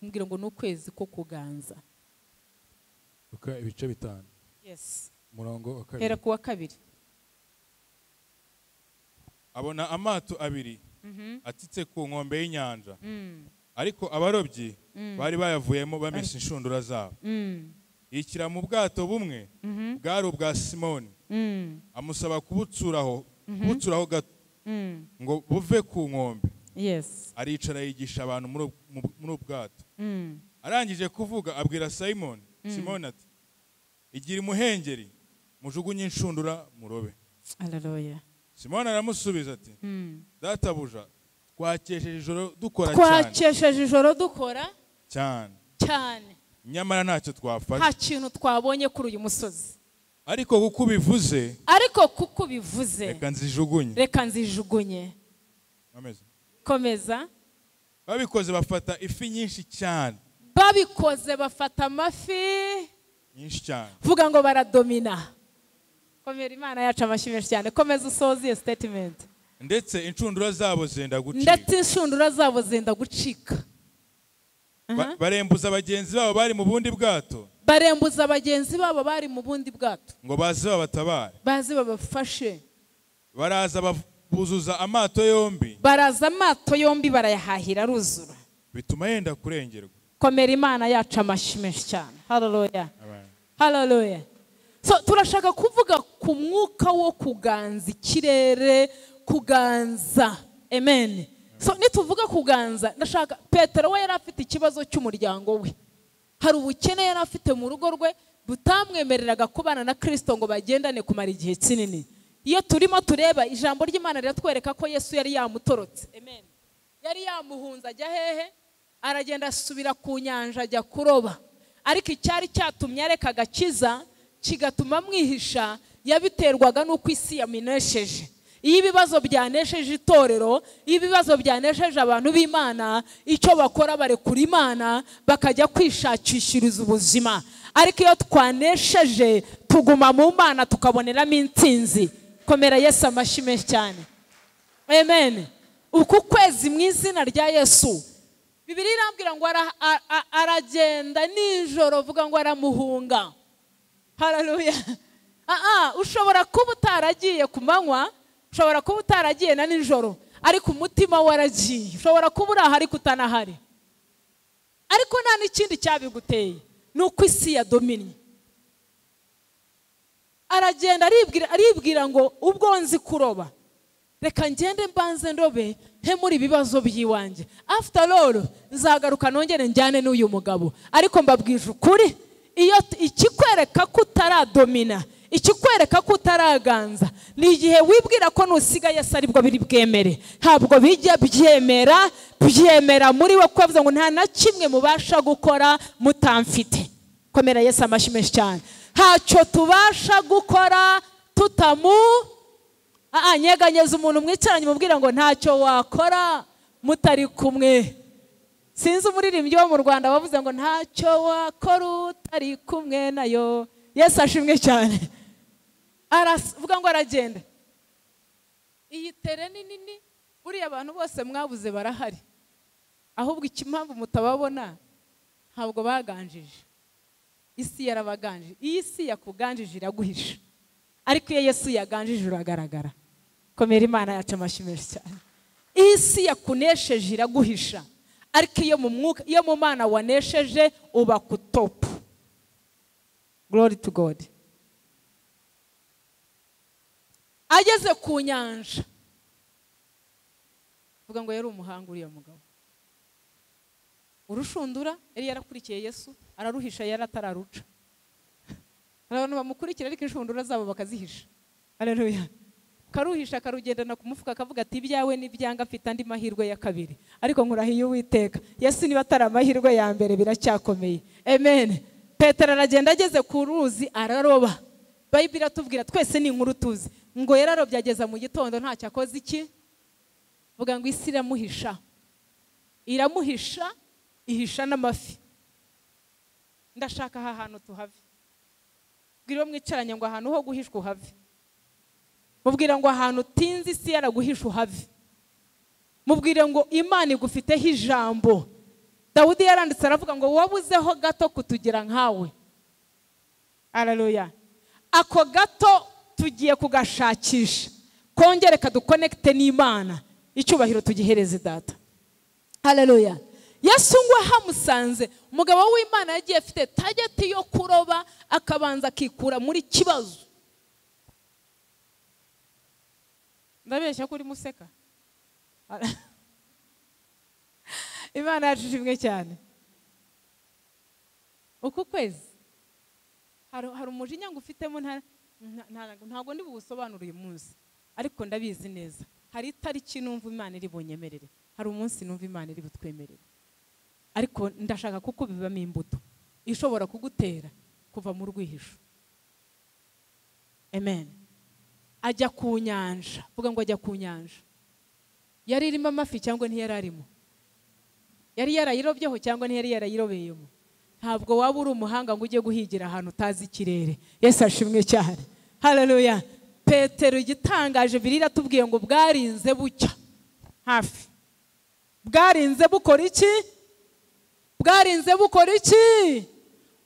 mbwira ngo n'ukwezi ko kuganza. Luka ibice 5. Yes. Murongo wa 2. Hera ku wa 2. Abona amato abiri atitse ku nkombe y'inyanja. Ariko abarobyi bari bayavuyemo bamesa inshundura zabo. Yikira mu bwato bumwe bwari ubwa Simoni. Amusaba kubutsuraho gato ngo buve ku nkombe. Yes. Aricara yigisha abantu muri ubwato. Arangije kuvuga abwira Simoni ati igira imuhengeri mujugunye inshundura murobe. Haleluya. Simoni aramusubiza ati databuja twakesheje ijoro dukora cyane. Twakesheje ijoro dukora cyane. Nyamara ntacyo twafashe. Nta kintu twabonye kuri uyu musozi. Ariko kuko bivuze. Reka nzijugunye. Komeza. Babikoze bafata ifi nyinshi cyane. Babikoze bafata amafi nyinshi cyane. Vuga ngo baradomina. Komera Imana yacu amashimwe cyane. Komeza usoze statement. Ndetse inshundura zabo zenda gucika. Barembuza abagenzi babo bari mu bundi bwato. Ngo baze babatabare. Baze babafashe. Baraza buzuza amato yombi. Barayahahira aruzura. Bituma yenda kurengerwa. Komera Imana yacu amashimwe cyane. Hallelujah. Hallelujah. So turashaka kuvuga ku mwuka wo kuganza ikirere, kuganza. Amen. So nituvuga kuganza, ndashaka Petero we yari afite ikibazo cy'umuryango we. Hari ubukene yari afite mu rugo rwe butamwemereraga kubana na Kristo ngo bagendane kumara igihe kinini. Iyo turimo tureba ijambo ry'Imana riratwereka ko Yesu yari yamutorotse. Amen. Yari yamuhunza ajya hehe? Aragenda asubira ku nyanja ajya kuroba. Ariko icyari cyatumye areka agakiza kigatuma mwihisha yabiterwaga n'uko isi yaminesheje. Iyo ibibazo byanesheje itorero, iyo ibibazo byanesheje abantu b'Imana, icyo bakora barekura Imana bakajya kwishakishiriza ubuzima. Ariko iyo twanesheje tuguma mu Mana tukaboneramo intsinzi. Komera Yesu amashimwe cyane. Amen. Uku kwezi mu izina rya Yesu, Bibiliya irambwira ngo aragenda nijoro, vuga ngo aramuhunga. Haleluya. Ushobora kuba utaragiye ku manywa, ushobora kuba utaragiye na nijoro, ariko umutima waragiye. Ushobora kuba uri ahari kutanahari, ariko nta n'ikindi cyabiguteye, nuko isi yadominye. Aragenda aribwira ngo ubwo nzi kuroba, reka ngende mbanze ndobe he muri ibibazo by'iwanjye. After all nzagaruka nongere njyane n'uyu mugabo. Ariko mbabwije ukuri, iyo ikikwereka ko utaradomina, ikikwereka ko utaraganza, ni igihe wibwira ko nusiga Yesu aribwo biri bwemere. Ntabwo bijya byemera muri we, kwavuze ngo nta na kimwe mubasha gukora mutamfite. Komera Yesu amashimwe cyane. Ntacyo tubasha gukora nyeganyeza umuntu mwicaranye mubwira ngo ntacyo wakora mutari kumwe. Sinzi umuririmbyi wo mu Rwanda wavuze ngo ntacyo wakora utari kumwe nayo. Yesu ashimwe cyane. Aravuga ngo aragenda. Iyi tere ni nini, buriya abantu bose mwabuze barahari, ahubwo ikimpamvu mutababona ntabwo baganjije. Isi yarabaganjije. Iyi si yakuganjije iraguhisha, ariko iyo Yesu yaganjije uragaragara. Komera Imana yacu amashimwe cyane. Iyi si yakunesheje iraguhisha, ariko iyo mu Mana wanesheje uba ku top. Glory to God. Ageze ku nyanja, vuga ngo yari umuhanga uriya mugabo. Urushundura yari yarakurikiye Yesu, araruhisha yari atararuca. Abantu bamukurikira ariko inshundura zabo bakazihisha. Haleluya. Karuhisha karugendana ku mufuka akavuga ati ibyawe n'ibyanga afite andi mahirwe ya kabiri. Ariko nkurahiye Uwiteka, Yesu niba atari amahirwe ya mbere biracyakomeye. Amen. Petero aragenda ageze ku ruzi araroba. Bibiliya tubwira twese ni inkuru tuzi ngo yararobye ageza mu gitondo ntacyo akoze iki? Vuga ngo isi iramuhisha ihisha n'amafi. Ndashaka aha hantu tuhave. Bwira mwicaranye ngo ahantu ho guhishwa uhave. Mubwira ngo ahantu tinzi isi yaraguhisha uhave. Mubwire ngo Imana igufiteho ijambo. Dawudi yaranditse aravuga ngo wabuzeho gato kutugira nkawe. Haleluya. Ako gato tugiye kugashakisha, kongere kadukonekite n'Imana, icyubahiro tugihereze data. Haleluya. Yesu ngo hamusanze umugabo w'Imana yagiye afite target yo kuroba, akabanza akikura muri kibazo. Ndabeshya kuri museka. Imana yashimwe cyane. Uku kwezi hari umujinya ngo ufitemo ntago ndi busobanura uyu munsi, ariko ndabizi neza hari itariki numva Imana iri bunyemerere, hari umunsi numva Imana iri butwemerere, ariko ndashaka kuko bibamo imbuto ishobora kugutera kuva mu rwihisho. Amen. Ajya ku nyanja, vuga ngo ajya ku nyanja. Yari irimo amafi cyangwa ntiyari arimo? Yari yarayirobyeho cyangwa ntiyari yarayirobeyemo? Ntabwo waba uri umuhanga ngo ujye guhigira ahantu utazi ikirere. Yesu ashimwe cyane. Haleluya. Petero igitangaje Bibiliya tubwiye ngo bwarinze bucya hafi. Bwarinze bukora iki? Bwarinze bukora iki?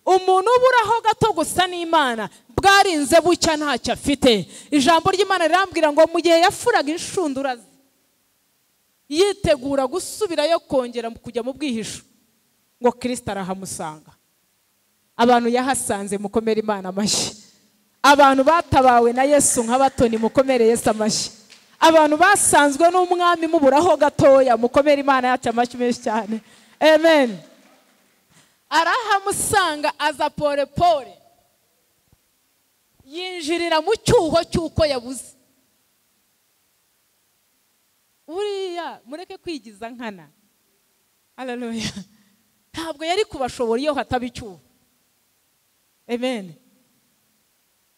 Umuntu uburaho gato gusa n'Imana, bwarinze bucya ntacyo afite. Ijambo ry'Imana rirambwira ngo mu gihe yafuraga inshundura yitegura gusubirayo kongera kujya mu bwihisho, ngo Kristo arahamusanga. Abantu yahasanze mukomere Imana amashyi. Abantu batabawe na Yesu nk'Abatoni mukomere Yesu amashyi. Abantu basanzwe n'umwami muburaho gatoya mukomere Imana yacu amashyi menshi cyane. Amen. Arahamusanga aza pole pole, yinjirira mu cyuho cy'uko yabuze. Uriya mureke kwigiza nkana. Haleluya. Ntabwo yari kubashobora iyo hataba icyuho. Amen.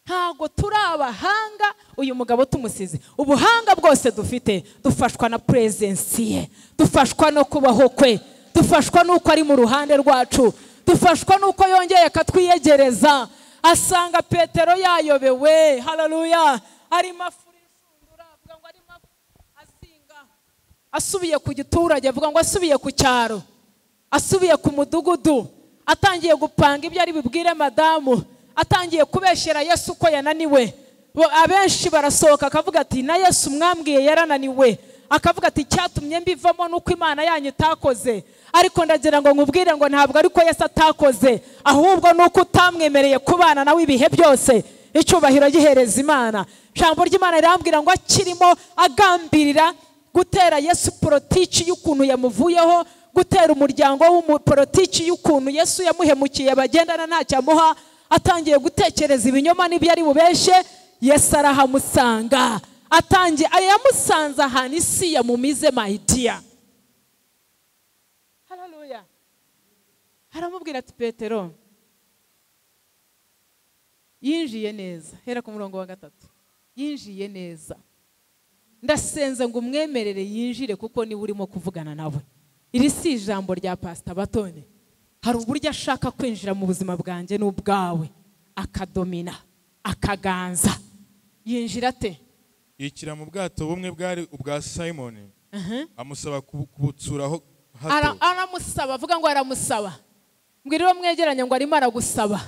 Ntabwo turi abahanga uyu mugabo tumusize. Ubuhanga bwose dufite dufashwa na presence ye, dufashwa no kubaho kwe, dufashwa nuko ari mu ruhande rwacu, dufashwa nuko yongeye akatwiyegereza. Asanga Petero yayobewe. Haleluya. Ari mafuri inshundura, avuga ngo ari asinga. Asubiye ku giturage, avuga ngo asubiye ku cyaro, asubiye ku mudugudu, atangiye gupanga ibyo ari bibwire madamu, atangiye kubeshyera Yesu ko yananiwe. Abenshi barasohoka akavuga ati na Yesu mwambwiye yarananiwe, akavuga ati cyatumye mbivamo nuko Imana yanyu itakoze. Ariko ndagira ngo nkubwire ngo ntabwo ariko Yesu atakoze, ahubwo nuko utamwemereye kubana nawe ibihe byose. Icyubahiro gihereza Imana. Ijambo ry'Imana rirambwira ngo akirimo agambirira gutera Yesu politiki y'ukuntu yamuvuyeho, gutera umuryango w'umupolitiki y'ukuntu Yesu yamuhemukiye bagendana ntacyo amuha, atangiye gutekereza ibinyoma n'ibyo ari bubeshe. Yesu arahamusanga, atangiye ayamusanze ahantu isi yamumize my dear. Haleluya. Haramubwira ati Petero yinjiye neza. Hera ku murongo wa 3. Yinjiye neza. Ndasenze ngo umwemerere yinjire kuko ni urimo kuvugana nawe. Iri si ijambo rya Pastor Abatoni. Hari uburyo ashaka kwinjira mu buzima bwanjye n'ubwawe, akadomina, akaganza. Yinjira te? Yikira mu bwato bumwe bwari ubwa Simon. Amusaba kubutsuraho hato. Aramusaba, avuga ngo aramusaba. Mbwira mwegeranye ngo arimo aragusaba.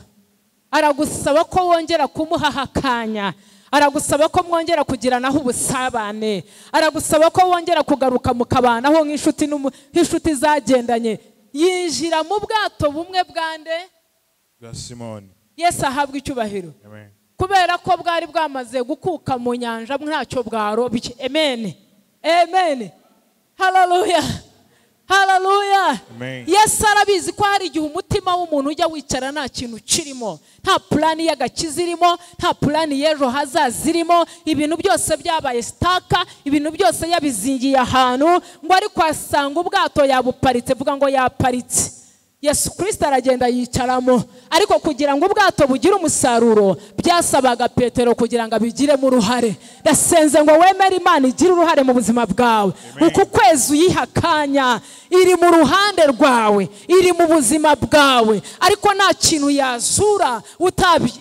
Aragusaba ko wongera kumuha hakanya. Aragusaba ko mwongera kugiranaho ubusabane. Aragusaba ko wongera kugaruka mukabanaho nk'inshuti zagendanye. Yinjira mu bwato bumwe bwande bwa Simon. Yesu ahabwa icyubahiro. Amen. Kubera ko bwari bwamaze gukuka mu nyanja ntacyo bwarobye. Amen. Amen. Hallelujah. Hallelujah. Yesu arabizi ko hari igihe umutima w'umuntu ujya wicara nta kintu kirimo, nta plani y'agakiza irimo, nta plani y'ejo hazaza irimo, ibintu byose byabaye staka, ibintu byose yabizingiye ahantu, ngo ari kwasanga ubwato yabuparitse, vuga ngo yaparitse. Yesu Kristo aragenda yicaramo, ariko kugira ngo ubwato bugire umusaruro byasabaga Petero kugira ngo abigiremo uruhare. Ndasenze ngo wemere Imana igira uruhare mu buzima bwawe. Uku kwezi uyihakanya, iri mu ruhande rwawe, iri mu buzima bwawe, ariko nta kintu yazura utabye.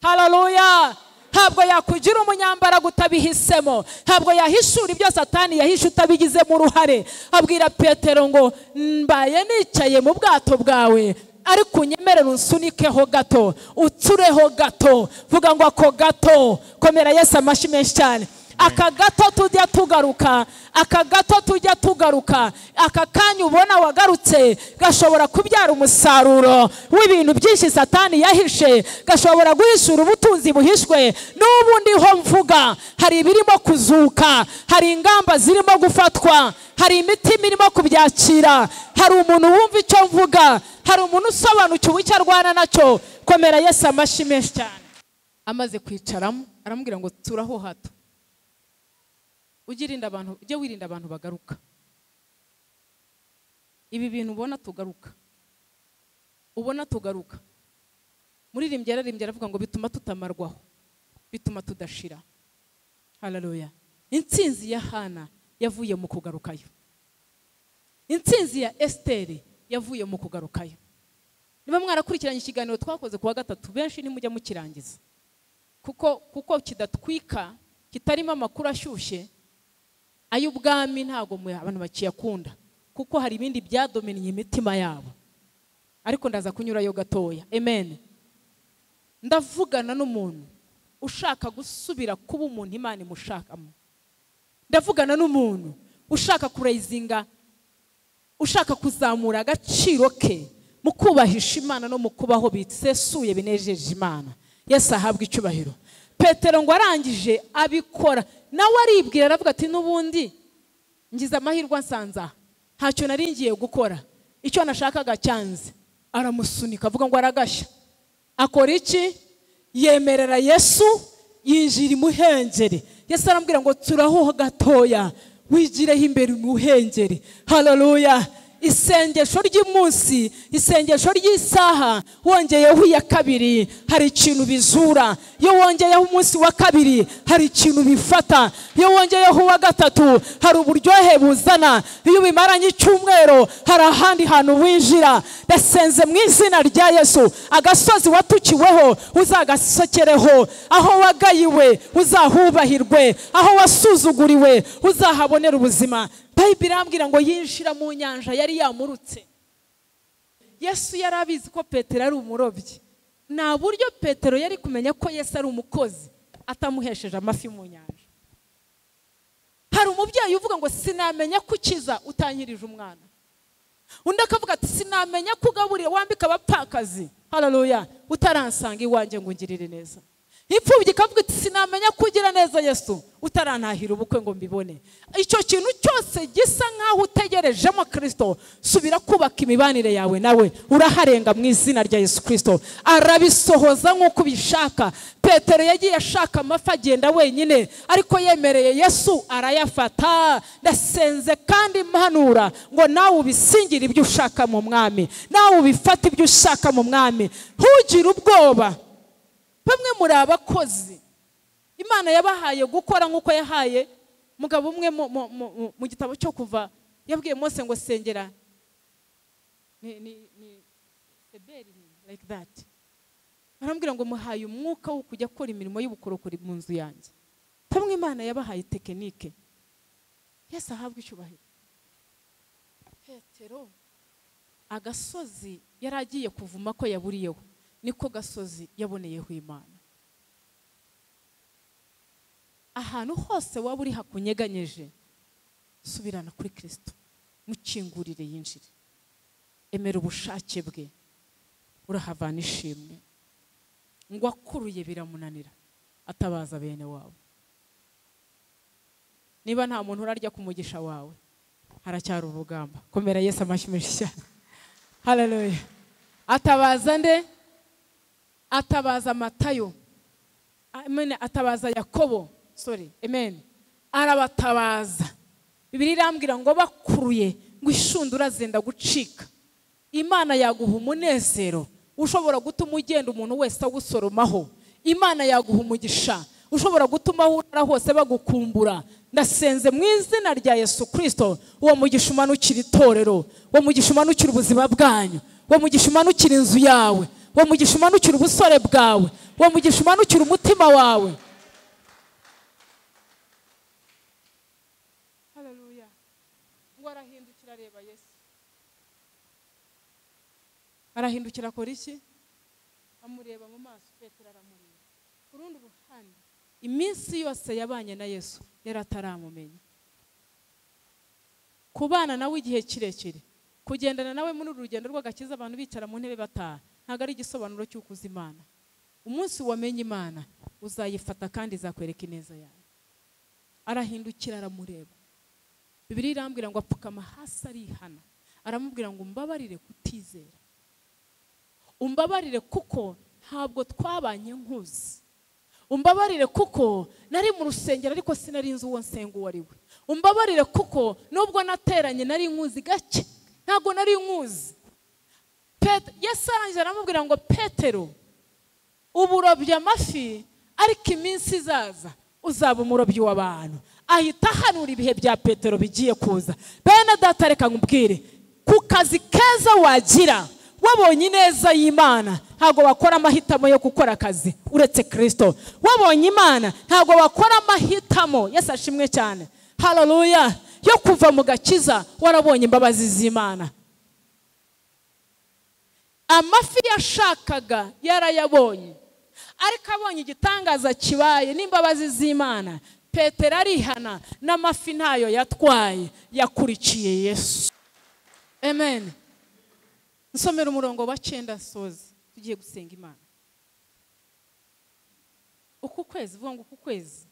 Haleluya. ntabwo yakugira umunyambaraga utabihisemo, ntabwo yahishura ibyo Satani yahishe utabigizemo uruhare. Abwira Petero ngo mbaye nicaye mu bwato bwawe, ariko unyemerere unsunikeho gato, utsureho gato. Vuga ngo ako gato. Komera Yesu amashyi menshi cyane. Aka gato tujya tugaruka, aka gato tujya tugaruka, aka kanya ubona wagarutse gashobora kubyara umusaruro w'ibintu byinshi Satani yahishe, gashobora guhishura ubutunzi buhishwe. N'ubundi ho mvuga hari ibirimo kuzuka, hari ingamba zirimo gufatwa, hari imitima irimo kubyakira, hari umuntu wumva icyo mvuga, hari umuntu usobanukiwe icyo arwana nacyo. Komera Yesu amashyi menshi cyane. Amaze kwicaramo aramubwira ngo turaho hato, ujye wirinda abantu bagaruka. Ibi bintu ubona tugaruka muririmbyi yararimbye aravuga ngo bituma tutamarwaho, bituma tudashira. Haleluya. Intsinzi ya Hana yavuye mu kugarukayo, intsinzi ya Esteri yavuye mu kugarukayo. Niba mwarakurikiranye ikiganiro twakoze kuwa gatatu, benshi nimujya mukirangiza, kuko kidatwika, kitarimo amakuru ashyushye, ay'ubwami ntago abantu bakiyakunda, kuko hari ibindi byadominiye imitima yabo. Ariko ndaza kunyurayo gatoya. Amen. Ndavugana n'umuntu ushaka gusubira kuba umuntu Imana imushakamo. Ndavugana n'umuntu ushaka kurezinga, ushaka kuzamura agaciro ke mu kubahisha Imana no mu kubaho bitsesuye binejeje Imana. Yesu ahabwa icyubahiro. Petero ngo arangije abikora, nawe aribwira aravuga ati n'ubundi ngize amahirwe nsanza, ntacyo nari ngiye gukora, icyo nashakaga cyanze. Aramusunika avuga ngo aragashya. Akora iki? Yemerera Yesu yinjira imuhengeri. Yesu arambwira ngo turaho gatoya, wigireho imbere imuhengeri. Haleluya. Isengesho ry'umunsi, isengesho ry'isaha, wongeyeho iya kabiri hari ikintu bizura. Iyo wongeyeho umunsi wa kabiri hari ikintu bifata. Iyo wongeyeho uwa gatatu hari uburyohe buzana. Iyo bimaranye icyumweru hari ahandi hantu winjira. Ndasenze mu izina rya Yesu, agasozi watukiweho uzagasokereho, aho wagayiwe uzahubahirwe, aho wasuzuguriwe uzahabonera ubuzima. Bible irambwira ngo yinjira mu nyanja yari yamurutse. Yesu yari abizi ko Petero ari umurobyi. Nta buryo Petero yari kumenya ko Yesu ari umukozi atamuhesheje amafi mu nyanja. Hari umubyeyi uvuga ngo sinamenya kukiza utanyirije umwana. Undi akavuga ati sinamenya kugaburira wambika abapfakazi, haleluya, utaransanga iwanjye ngo ngirire neza. Imfubyi ikavuga iti sinamenya kugira neza Yesu utarantahira ubukwe ngo mbibone. Icyo kintu cyose gisa nkaho utegerejemo Kristo, subira kubaka imibanire yawe nawe, uraharenga mu izina rya Yesu Kristo. Arabisohoza nk'uko ubishaka. Petero yagiye ashaka amafi agenda wenyine, ariko yemereye Yesu arayafata. Ndasenze kandi mpanura ngo nawe ubisingire ibyo ushaka mu mwami, nawe ubifate ibyo ushaka mu mwami. Ntugire ubwoba. Bamwe muri abakozi Imana yabahaye gukora nk'uko yahaye mugabo umwe mu gitabo cyo Kuva, yabwiye Mose ngo sengera ni seberi like that. Arambwira ngo muhaye umwuka wo kujya akora imirimo y'ubukorokori mu nzu yanjye. Bamwe Imana yabahaye tekinike. Yesu ahabwa icyubahiro. Petero agasozi yaragiye kuvuma ko yaburiyeho, niko gasozi yaboneyeho Imana. Ahantu hose waba uri hakunyeganyeje, subirana kuri Kristo, mukingurire yinjire. Emera ubushake bwe, urahavana ishimwe. Ngo akuruye biramunanira, atabaza bene wabo. Niba nta muntu urarya ku mugisha wawe, haracyari urugamba. Komera Yesu amashyi menshi cyane. Haleluya. Atabaza nde? Atabaza Matayo, amen. Atabaza Yakobo, sorry, amen. Arabatabaza. Bibiliya irambwira ngo bakuruye ngo ishundura zenda gucika. Imana yaguha umunezero ushobora gutuma ugenda umuntu wese agusoromaho. Imana yaguha umugisha ushobora gutuma aho urara hose bagukumbura. Ndasenze mu izina rya Yesu Kristo, uwo mugisha umanukira itorero, uwo mugisha umanukira ubuzima bwanyu, uwo mugisha umanukira inzu yawe, uwo mugisha umanukira ubusore bwawe, uwo mugisha umanukira umutima wawe. Haleluya. Ngo arahindukira areba Yesu. Arahindukira akora iki? Amureba mu maso. Petero aramureba. Ku rundi ruhande, iminsi yose yabanye na Yesu yari ataramumenya. Kubana nawe igihe kirekire, kugendana nawe muri uru rugendo rw'agakiza, abantu bicara mu ntebe bataha, ntabwo ari igisobanuro cy'uko uzi Imana. Umunsi wamenye Imana uzayifata kandi izakwereka ineza yawe. Arahindukira aramureba. Bibiliya irambwira ngo apfukama hasi arihana, aramubwira ngo umbabarire kutizera, umbabarire kuko ntabwo twabanye nkuzi, umbabarire kuko nari mu rusengero ariko sinari nzi uwo nsenga uwo ari we, umbabarire kuko nubwo nateranye nari nkuzi gake, ntabwo nari nkuzi. Yesu arangije aramubwira ngo Petero, ubu urobye amafi ariko iminsi izaza uzaba umurobyi w'abantu. Ahita ahanura ibihe bya Petero bigiye kuza. Bene data, reka nkubwire, ku kazi keza wagira wabonye ineza y'Imana, ntabwo wakora amahitamo yo gukora akazi uretse Kristo. Wabonye Imana, ntabwo wakora amahitamo, Yesu ashimwe cyane, haleluya, yo kuva mu gakiza warabonye imbabazi z'Imana. Amafi yashakaga yarayabonye, ariko abonye igitangaza kibaye n'imbabazi z'Imana, Petero arihana, n'amafi ntayo yatwaye, yakurikiye Yesu. Amen. Nsomera umurongo wa 9 soza, tugiye gusenga Imana. Uku kwezi, vuga ngo uku kwezi.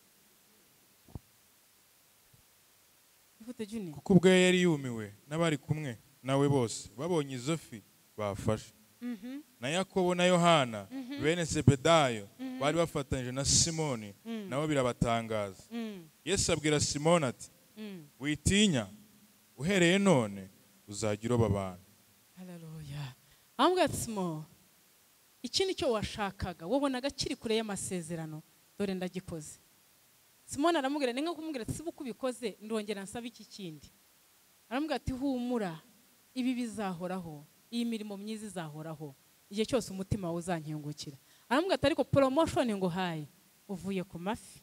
Kuko ubwo yari yumiwe n'abari kumwe nawe bose babonye izo fi bafashe. Na Yakobo na Yohana bene Zebedayo bari bafatanyije na Simoni, nabo birabatangaza. Yesu abwira Simoni ati, witinya, uhereye none uzajya uroba abantu. Haleluya. Ambwira ati, Simoni, iki nicyo washakaga, wabonaga kiri kure y'amasezerano, dore ndagikoze. Simoni aramubwira, ni nko kumubwira ati, sibuko ubikoze ndongera nsaba iki kindi. Aramubwira ati, humura, ibi bizahoraho, iyi mirimo myiza izahoraho, igihe cyose umutima wawe uzankingukira. Aramubwira ati, ariko promotion ngo haye, uvuye ku mafi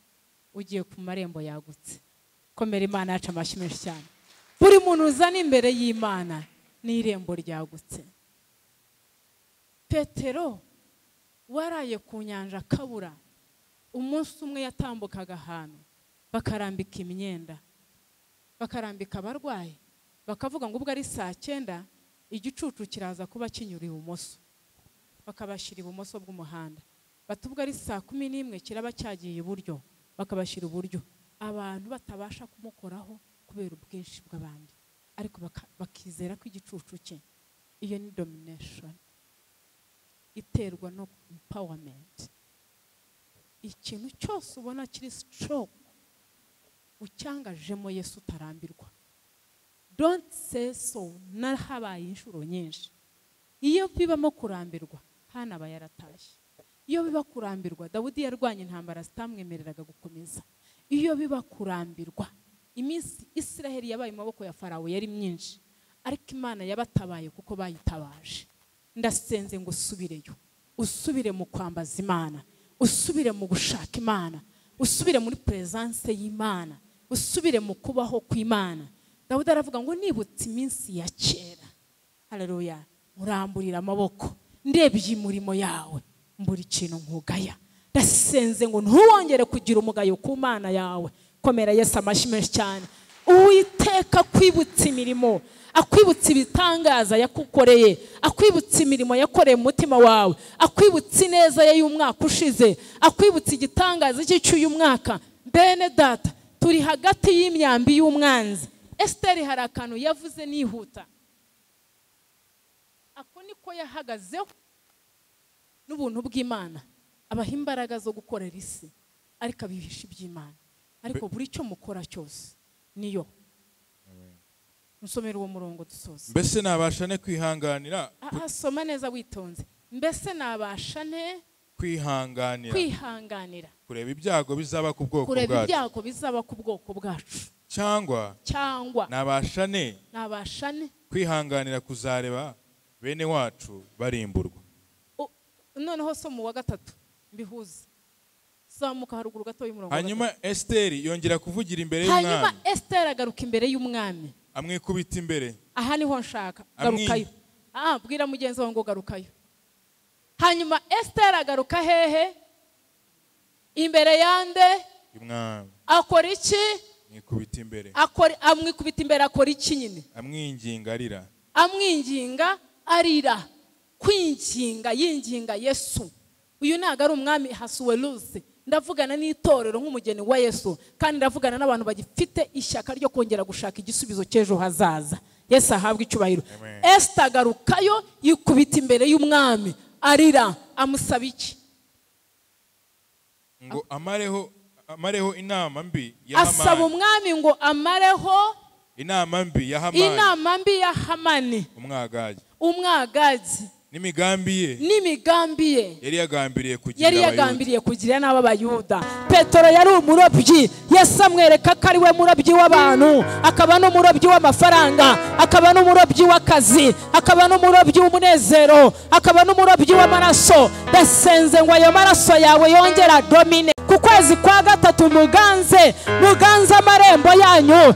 ugiye ku marembo yagutse. Komera Imana yacu amashyi menshi cyane. Buri muntu uzana imbere y'Imana ni irembo ryagutse. Petero waraye ku nyanja kabura, umunsi umwe yatambukaga ahantu bakarambika imyenda, bakarambika abarwayi, bakavuga ngo ubwo ari 9:00 igicucu kiraza kuba kinyura ibumoso, bakabashyira ibumoso bw'umuhanda. Batubwo ari 11:00 kiraba cyagiye iburyo, bakabashyira iburyo. Abantu batabasha kumukoraho kubera ubwinshi bw'abandi, ariko bakizera ko igicucu cye, iyo ni domination iterwa no empowerment. Ikintu cyose ubona kiri strong ucyangajemo Yesu utarambirwa. Don't say so. Narahabaye inshuro nyinshi. Iyo bibamo kurambirwa, hana aba yaratashye. Iyo biba kurambirwa, Dawudi yarwanye intambara zitamwemereraga gukomeza. Iyo biba kurambirwa, iminsi Isiraheli yabaye mu maboko ya Farawo yari myinshi, ariko Imana yabatabaye kuko bayitabaje. Ndasenze ngo usubireyo, usubire mu kwambaza Imana, usubire mu gushaka Imana, usubire muri presence y'Imana, usubire mu kubaho kw'Imana. Dawudi aravuga ngo nibutse iminsi ya kera, haleluya, uramburira amaboko, ndebye umurimo yawe, mbura ikintu nkugaya. Ndasenze ngo ntuwongere kugira umugayo ku Mana yawe. Komera Yesu amashyi menshi cyane. Uwiteka kwibutsa imirimo, akwibutsa ibitangaza yakukoreye, akwibutsa imirimo yakoreye mu mutima wawe, akwibutsa ineza ye y'umwaka ushize, akwibutsa igitangaza cy'uyu mwaka. Bene data, turi hagati y'imyambi y'umwanzi. Esteri hari akantu yavuze nihuta, ako niko yahagazeho n'ubuntu bw'Imana. Abaha imbaraga zo gukorera isi, ariko abihisha iby'Imana. Ariko buri cyo mukora cyose niyo. Nsomera uwo murongo dusoza. Mbese nabashane kwihanganira. Soma neza witonze. Mbese nabashane kwihanganira. Kureba ibyago bizaba ku bwoko bwacu. Kureba ibyago bizaba ku bwoko bwacu. Cyangwa nabashane nabashane kwihanganira kuzareba bene wacu barimburwa. noneho so mu wa gatatu mbihuza zamuka haruguru gato y'umurongo. Hanyuma Esteri yongera kuvugira imbere y'umwami. Hanyuma Esteri agaruka imbere y'umwami. Amwikubita imbere. Aha niho nshaka garukayo. Bwira mugenzi wawe ngo garukayo. Hanyuma Esteri agaruka hehe? Imbere yande? Umwami. Akora iki? Amwikubita imbere. Amwikubita imbere akora iki nyine? Amwinginga arira. Amwinginga arira. Kwinginga yinginga Yesu. Uyu ntago ari umwami Hasuwerusi. Ndavugana n'itorero nk'umugeni wa Yesu, kandi ndavugana n'abantu bagifite ishyaka ryo kongera gushaka igisubizo cy'ejo hazaza. Yesu ahabwe icyubahiro. Esther agarukayo yikubita imbere y'umwami arira, amusaba iki? Ngo amareho inama mbi ya Hamani. Asaba umwami ngo amareho inama mbi ya Hamani. Inama mbi ya Hamani. Umwagazi. N'imigambi ye yari yagambiriye kugira n'abayuda. Petero yari umurobyi. Yesu amwereka ko ari we murobyi w'abantu, akaba n'umurobyi w'amafaranga, akaba n'umurobyi w'akazi, akaba n'umurobyi w'umunezero, akaba n'umurobyi w'amaraso. Ndasenze ngo ayo maraso yawe yongera domine. Ku kwezi kwa gatatu muganze amarembo yanyu,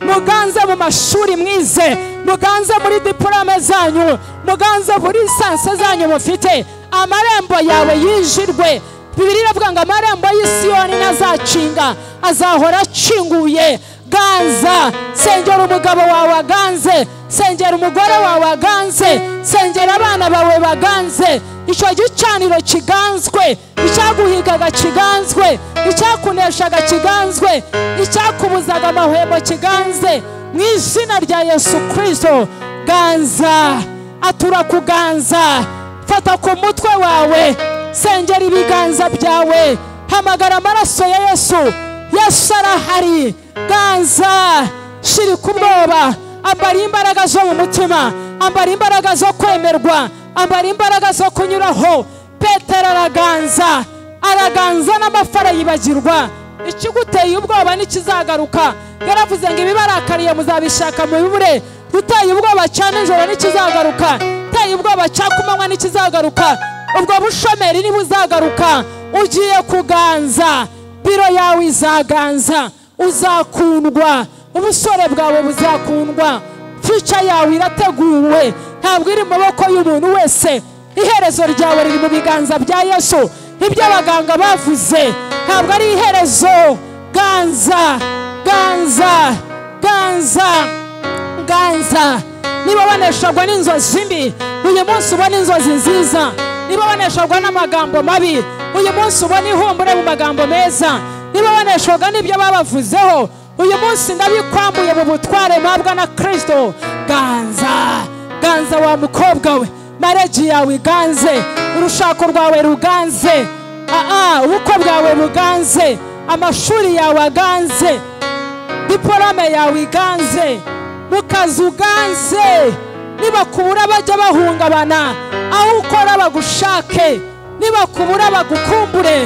muganze mu mashuri mwize, muganze muri diplome zanyu, muganze muri lisansi zanyu mufite. Amarembo yawe yijirwe. Bibiliya iravuga ngo amarembo y'Isiyoni nazacinga, azahora acinguye. Ganza, sengera umugabo wawe aganze, sengera umugore wawe aganze, sengera abana bawe baganze. Icyo gicaniro kiganzwe, icyaguhigaga kiganzwe, icyakuneshaga kiganzwe, icyakubuzaga amahwemo kiganze. Mu izina rya Yesu Kristo, ganza, atura kuganza. Fata ku mutwe wawe, sengera ibiganza byawe, hamagara amaraso ya Yesu. Yesu arahari. Ganza, shirika ubwoba, ambara imbaraga zo mu mutima, ambara imbaraga zo kwemerwa, ambara imbaraga zo kunyuraho. Petero araganza n'amafara yibagirwa. Ikiguteye ubwoba nikizagaruka. Yaravuze ngo ibibarakariye muzabishaka mu bibure. Uteye ubwoba cyane ijoro nikizagaruka. Uteye ubwoba cyakumanywa nikizagaruka. Ubwo bushomeri nibuzagaruka. Ugiye kuganza, biro yawe izaganza, uzakundwa, ubusore bwawe buzakundwa. Future yawe irateguwe, ntabwo iri mu maboko y'umuntu wese. Iherezo ryawe riri mu biganza bya Yesu. Ibyo abaganga bavuze ntabwo ari iherezo. Ganza. Niba waneshagwa n'inzozi mbi, uyu munsi ubona inzozi nziza. Niba waneshagwa n'amagambo mabi, uyu munsi ubona ihumbure mu magambo meza. Niba waneshagwa n'ibyo babavuzeho, uyu munsi ndabikwambuye mu butware mpabwa na Kristo. Ganza wa mukobwa we, marriage yawe iganze, urushako rwawe ruganze, ubukwe bwawe buganze, amashuri yawe aganze, diplome yawe iganze, mukazi uganze. Nibakubura bajya bahungabana, aho ukora bagushake, nibakubura bagukumbure.